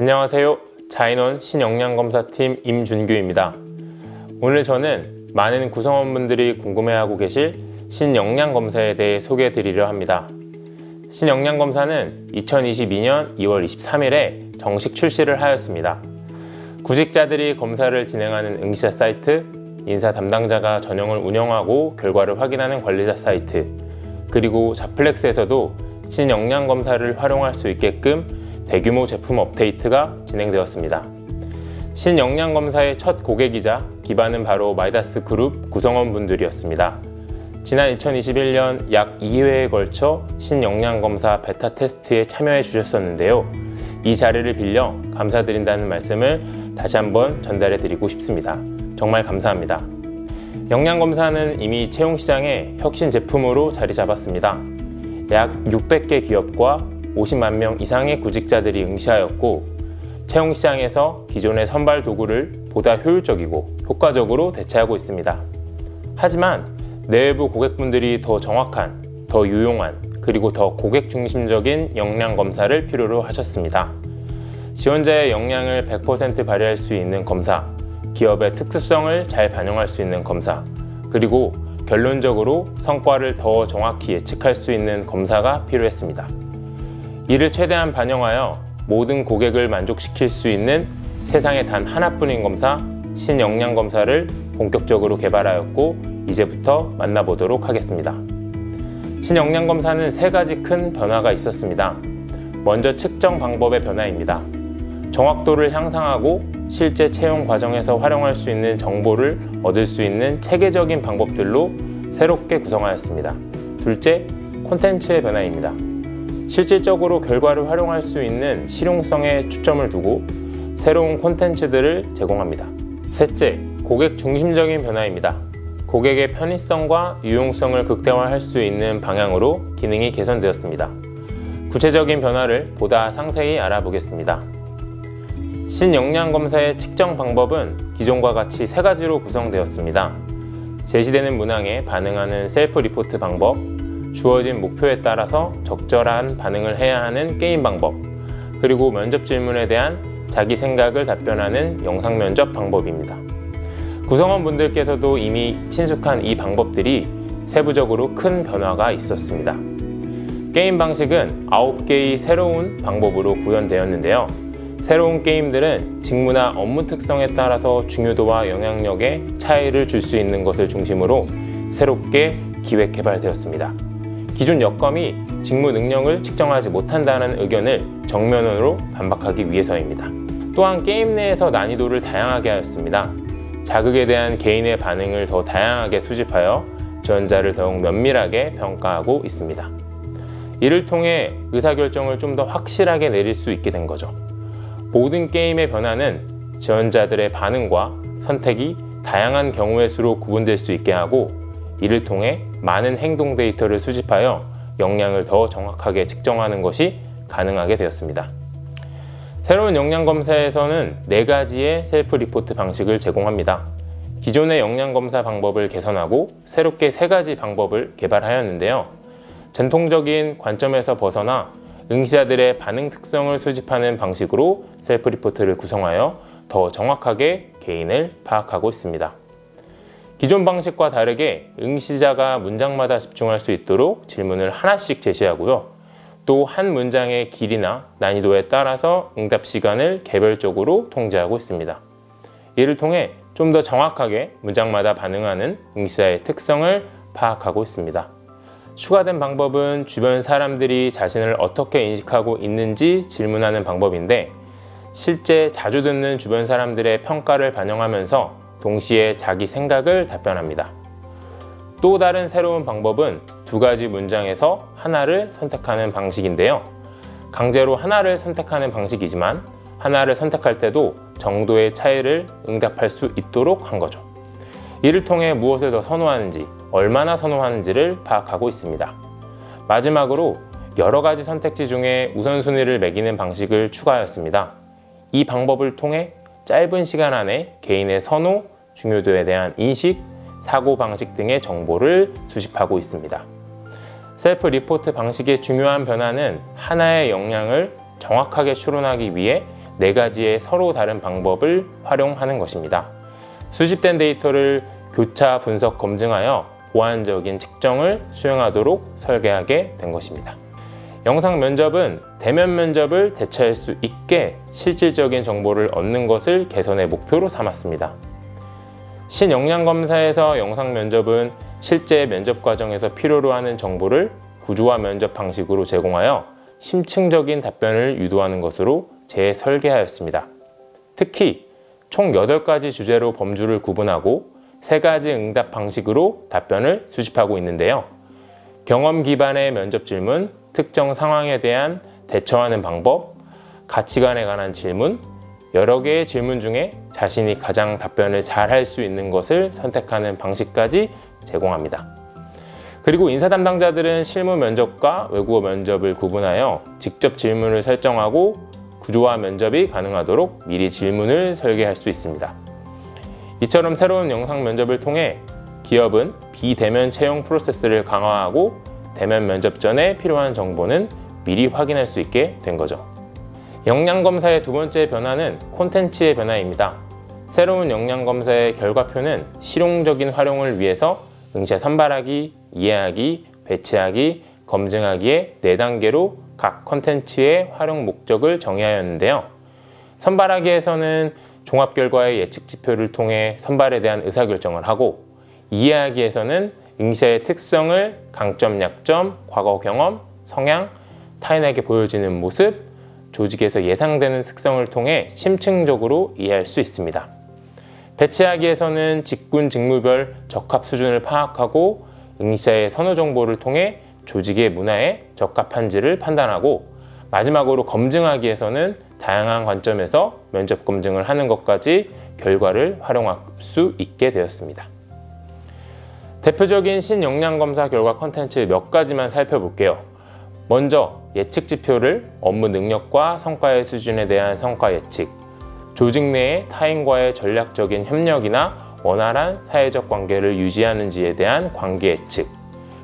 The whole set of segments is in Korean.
안녕하세요. 자인원 신영양검사팀 임준규입니다. 오늘 저는 많은 구성원분들이 궁금해하고 계실 신영양검사에 대해 소개해 드리려 합니다. 신영양검사는 2022년 2월 23일에 정식 출시를 하였습니다. 구직자들이 검사를 진행하는 응시자 사이트, 인사 담당자가 전형을 운영하고 결과를 확인하는 관리자 사이트, 그리고 자플렉스에서도 신영양검사를 활용할 수 있게끔 대규모 제품 업데이트가 진행되었습니다. 신영양검사의 첫 고객이자 기반은 바로 마이다스 그룹 구성원분들이었습니다. 지난 2021년 약 2회에 걸쳐 신영양검사 베타 테스트에 참여해 주셨었는데요. 이 자리를 빌려 감사드린다는 말씀을 다시 한번 전달해 드리고 싶습니다. 정말 감사합니다. 영양검사는 이미 채용시장에 혁신 제품으로 자리 잡았습니다. 약 600개 기업과 50만 명 이상의 구직자들이 응시하였고, 채용시장에서 기존의 선발 도구를 보다 효율적이고 효과적으로 대체하고 있습니다. 하지만 내외부 고객분들이 더 정확한, 더 유용한, 그리고 더 고객 중심적인 영양검사를 필요로 하셨습니다. 지원자의 역량을 100% 발휘할 수 있는 검사, 기업의 특수성을 잘 반영할 수 있는 검사, 그리고 결론적으로 성과를 더 정확히 예측할 수 있는 검사가 필요했습니다. 이를 최대한 반영하여 모든 고객을 만족시킬 수 있는 세상에 단 하나뿐인 검사, 신영양검사를 본격적으로 개발하였고, 이제부터 만나보도록 하겠습니다. 신영양검사는 3가지 큰 변화가 있었습니다. 먼저 측정 방법의 변화입니다. 정확도를 향상하고 실제 채용 과정에서 활용할 수 있는 정보를 얻을 수 있는 체계적인 방법들로 새롭게 구성하였습니다. 둘째, 콘텐츠의 변화입니다. 실질적으로 결과를 활용할 수 있는 실용성에 초점을 두고 새로운 콘텐츠들을 제공합니다. 셋째, 고객 중심적인 변화입니다. 고객의 편의성과 유용성을 극대화할 수 있는 방향으로 기능이 개선되었습니다. 구체적인 변화를 보다 상세히 알아보겠습니다. 신영양검사의 측정 방법은 기존과 같이 3가지로 구성되었습니다. 제시되는 문항에 반응하는 셀프 리포트 방법, 주어진 목표에 따라서 적절한 반응을 해야 하는 게임 방법, 그리고 면접 질문에 대한 자기 생각을 답변하는 영상 면접 방법입니다. 구성원분들께서도 이미 친숙한 이 방법들이 세부적으로 큰 변화가 있었습니다. 게임 방식은 9개의 새로운 방법으로 구현되었는데요. 새로운 게임들은 직무나 업무 특성에 따라서 중요도와 영향력에 차이를 줄 수 있는 것을 중심으로 새롭게 기획 개발되었습니다. 기존 여건이 직무 능력을 측정하지 못한다는 의견을 정면으로 반박하기 위해서입니다. 또한 게임 내에서 난이도를 다양하게 하였습니다. 자극에 대한 개인의 반응을 더 다양하게 수집하여 지원자를 더욱 면밀하게 평가하고 있습니다. 이를 통해 의사결정을 좀 더 확실하게 내릴 수 있게 된 거죠. 모든 게임의 변화는 지원자들의 반응과 선택이 다양한 경우의 수로 구분될 수 있게 하고, 이를 통해 많은 행동 데이터를 수집하여 역량을 더 정확하게 측정하는 것이 가능하게 되었습니다. 새로운 역량검사에서는 4가지의 셀프 리포트 방식을 제공합니다. 기존의 역량검사 방법을 개선하고 새롭게 3가지 방법을 개발하였는데요. 전통적인 관점에서 벗어나 응시자들의 반응 특성을 수집하는 방식으로 셀프 리포트를 구성하여 더 정확하게 개인을 파악하고 있습니다. 기존 방식과 다르게 응시자가 문장마다 집중할 수 있도록 질문을 하나씩 제시하고요. 또 한 문장의 길이나 난이도에 따라서 응답 시간을 개별적으로 통제하고 있습니다. 이를 통해 좀 더 정확하게 문장마다 반응하는 응시자의 특성을 파악하고 있습니다. 추가된 방법은 주변 사람들이 자신을 어떻게 인식하고 있는지 질문하는 방법인데, 실제 자주 듣는 주변 사람들의 평가를 반영하면서 동시에 자기 생각을 답변합니다. 또 다른 새로운 방법은 2가지 문장에서 하나를 선택하는 방식인데요. 강제로 하나를 선택하는 방식이지만 하나를 선택할 때도 정도의 차이를 응답할 수 있도록 한 거죠. 이를 통해 무엇을 더 선호하는지, 얼마나 선호하는지를 파악하고 있습니다. 마지막으로 여러 가지 선택지 중에 우선순위를 매기는 방식을 추가하였습니다. 이 방법을 통해 짧은 시간 안에 개인의 선호, 중요도에 대한 인식, 사고방식 등의 정보를 수집하고 있습니다. 셀프 리포트 방식의 중요한 변화는 하나의 역량을 정확하게 추론하기 위해 4가지의 서로 다른 방법을 활용하는 것입니다. 수집된 데이터를 교차 분석 검증하여 보완적인 측정을 수행하도록 설계하게 된 것입니다. 영상 면접은 대면 면접을 대체할 수 있게 실질적인 정보를 얻는 것을 개선의 목표로 삼았습니다. 신역량검사에서 영상 면접은 실제 면접 과정에서 필요로 하는 정보를 구조화 면접 방식으로 제공하여 심층적인 답변을 유도하는 것으로 재설계하였습니다. 특히 총 8가지 주제로 범주를 구분하고 3가지 응답 방식으로 답변을 수집하고 있는데요. 경험 기반의 면접 질문, 특정 상황에 대한 대처하는 방법, 가치관에 관한 질문, 여러 개의 질문 중에 자신이 가장 답변을 잘 할 수 있는 것을 선택하는 방식까지 제공합니다. 그리고 인사 담당자들은 실무 면접과 외국어 면접을 구분하여 직접 질문을 설정하고 구조화 면접이 가능하도록 미리 질문을 설계할 수 있습니다. 이처럼 새로운 영상 면접을 통해 기업은 비대면 채용 프로세스를 강화하고 대면 면접 전에 필요한 정보는 미리 확인할 수 있게 된 거죠. 역량검사의 2번째 변화는 콘텐츠의 변화입니다. 새로운 역량검사의 결과표는 실용적인 활용을 위해서 응시에 선발하기, 이해하기, 배치하기, 검증하기의 4단계로 각 콘텐츠의 활용 목적을 정의하였는데요. 선발하기에서는 종합 결과의 예측 지표를 통해 선발에 대한 의사결정을 하고, 이해하기에서는 응시의 특성을 강점, 약점, 과거 경험, 성향, 타인에게 보여지는 모습, 조직에서 예상되는 특성을 통해 심층적으로 이해할 수 있습니다. 배치하기에서는 직군 직무별 적합 수준을 파악하고 응시자의 선호 정보를 통해 조직의 문화에 적합한지를 판단하고, 마지막으로 검증하기에서는 다양한 관점에서 면접 검증을 하는 것까지 결과를 활용할 수 있게 되었습니다. 대표적인 신역량검사 결과 콘텐츠 몇 가지만 살펴볼게요. 먼저 예측 지표를 업무 능력과 성과의 수준에 대한 성과 예측, 조직 내의 타인과의 전략적인 협력이나 원활한 사회적 관계를 유지하는지에 대한 관계 예측,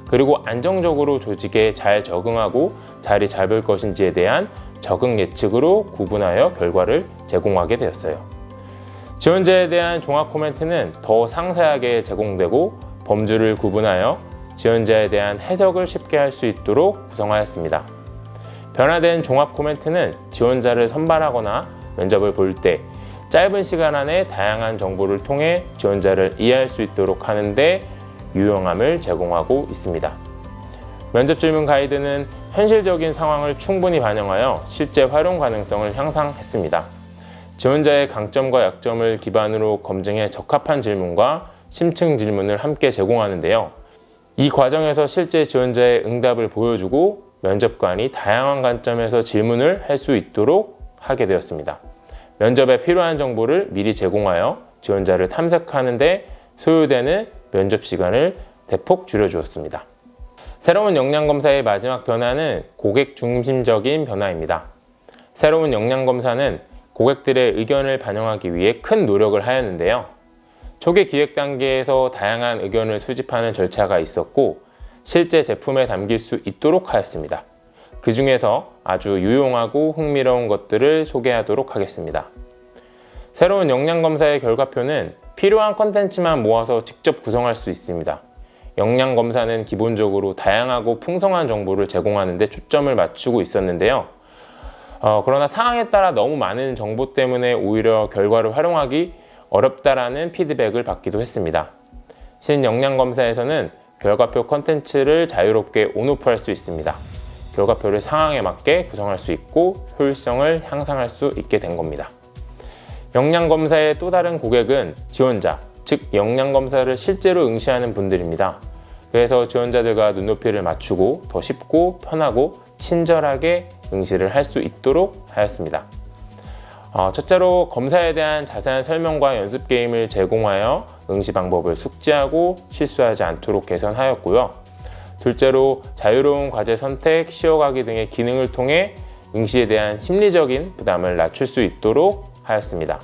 그리고 안정적으로 조직에 잘 적응하고 자리 잡을 것인지에 대한 적응 예측으로 구분하여 결과를 제공하게 되었어요. 지원자에 대한 종합 코멘트는 더 상세하게 제공되고 범주를 구분하여 지원자에 대한 해석을 쉽게 할 수 있도록 구성하였습니다. 변화된 종합 코멘트는 지원자를 선발하거나 면접을 볼 때 짧은 시간 안에 다양한 정보를 통해 지원자를 이해할 수 있도록 하는 데 유용함을 제공하고 있습니다. 면접 질문 가이드는 현실적인 상황을 충분히 반영하여 실제 활용 가능성을 향상했습니다. 지원자의 강점과 약점을 기반으로 검증해 적합한 질문과 심층 질문을 함께 제공하는데요. 이 과정에서 실제 지원자의 응답을 보여주고 면접관이 다양한 관점에서 질문을 할 수 있도록 하게 되었습니다. 면접에 필요한 정보를 미리 제공하여 지원자를 탐색하는 데 소요되는 면접 시간을 대폭 줄여주었습니다. 새로운 역량검사의 마지막 변화는 고객 중심적인 변화입니다. 새로운 역량검사는 고객들의 의견을 반영하기 위해 큰 노력을 하였는데요. 초기 기획 단계에서 다양한 의견을 수집하는 절차가 있었고 실제 제품에 담길 수 있도록 하였습니다. 그 중에서 아주 유용하고 흥미로운 것들을 소개하도록 하겠습니다. 새로운 역량검사의 결과표는 필요한 콘텐츠만 모아서 직접 구성할 수 있습니다. 역량검사는 기본적으로 다양하고 풍성한 정보를 제공하는 데 초점을 맞추고 있었는데요. 그러나 상황에 따라 너무 많은 정보 때문에 오히려 결과를 활용하기 어렵다라는 피드백을 받기도 했습니다. 신역량검사에서는 결과표 콘텐츠를 자유롭게 온오프 할 수 있습니다. 결과표를 상황에 맞게 구성할 수 있고 효율성을 향상할 수 있게 된 겁니다. 역량검사의 또 다른 고객은 지원자, 즉 역량검사를 실제로 응시하는 분들입니다. 그래서 지원자들과 눈높이를 맞추고 더 쉽고 편하고 친절하게 응시를 할 수 있도록 하였습니다. 첫째로 검사에 대한 자세한 설명과 연습 게임을 제공하여 응시 방법을 숙지하고 실수하지 않도록 개선하였고요. 둘째로 자유로운 과제 선택, 쉬어가기 등의 기능을 통해 응시에 대한 심리적인 부담을 낮출 수 있도록 하였습니다.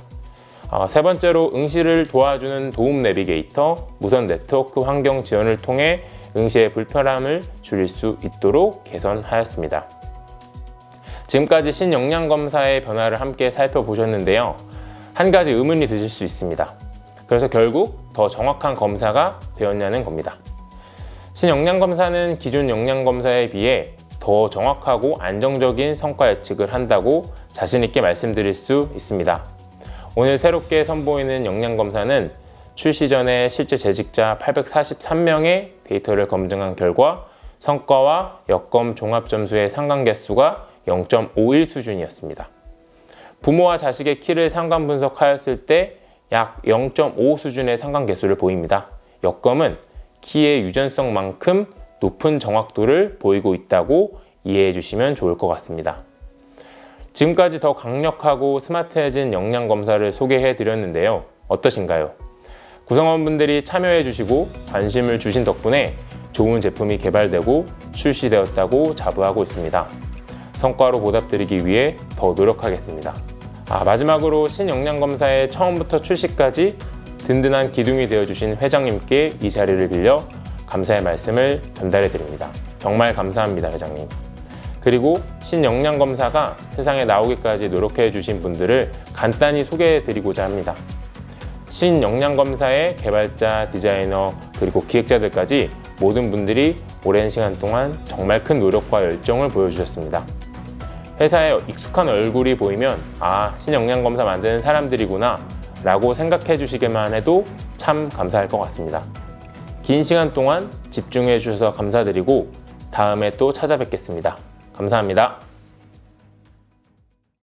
세 번째로 응시를 도와주는 도움 내비게이터, 무선 네트워크 환경 지원을 통해 응시의 불편함을 줄일 수 있도록 개선하였습니다. 지금까지 신영양검사의 변화를 함께 살펴보셨는데요. 한 가지 의문이 드실 수 있습니다. 그래서 결국 더 정확한 검사가 되었냐는 겁니다. 신영양검사는 기존 영양검사에 비해 더 정확하고 안정적인 성과 예측을 한다고 자신있게 말씀드릴 수 있습니다. 오늘 새롭게 선보이는 영양검사는 출시 전에 실제 재직자 843명의 데이터를 검증한 결과 성과와 여검 종합점수의 상관계수가 0.51 수준이었습니다. 부모와 자식의 키를 상관 분석하였을 때 약 0.5 수준의 상관계수를 보입니다. 여검은 키의 유전성만큼 높은 정확도를 보이고 있다고 이해해 주시면 좋을 것 같습니다. 지금까지 더 강력하고 스마트해진 영양검사를 소개해 드렸는데요. 어떠신가요? 구성원분들이 참여해 주시고 관심을 주신 덕분에 좋은 제품이 개발되고 출시되었다고 자부하고 있습니다. 성과로 보답드리기 위해 더 노력하겠습니다. 마지막으로 신영양검사의 처음부터 출시까지 든든한 기둥이 되어주신 회장님께 이 자리를 빌려 감사의 말씀을 전달해 드립니다. 정말 감사합니다, 회장님. 그리고 신영양검사가 세상에 나오기까지 노력해 주신 분들을 간단히 소개해 드리고자 합니다. 신영양검사의 개발자, 디자이너, 그리고 기획자들까지 모든 분들이 오랜 시간 동안 정말 큰 노력과 열정을 보여주셨습니다. 회사에 익숙한 얼굴이 보이면 신영양검사 만드는 사람들이구나 라고 생각해 주시기만 해도 참 감사할 것 같습니다. 긴 시간 동안 집중해 주셔서 감사드리고 다음에 또 찾아뵙겠습니다. 감사합니다.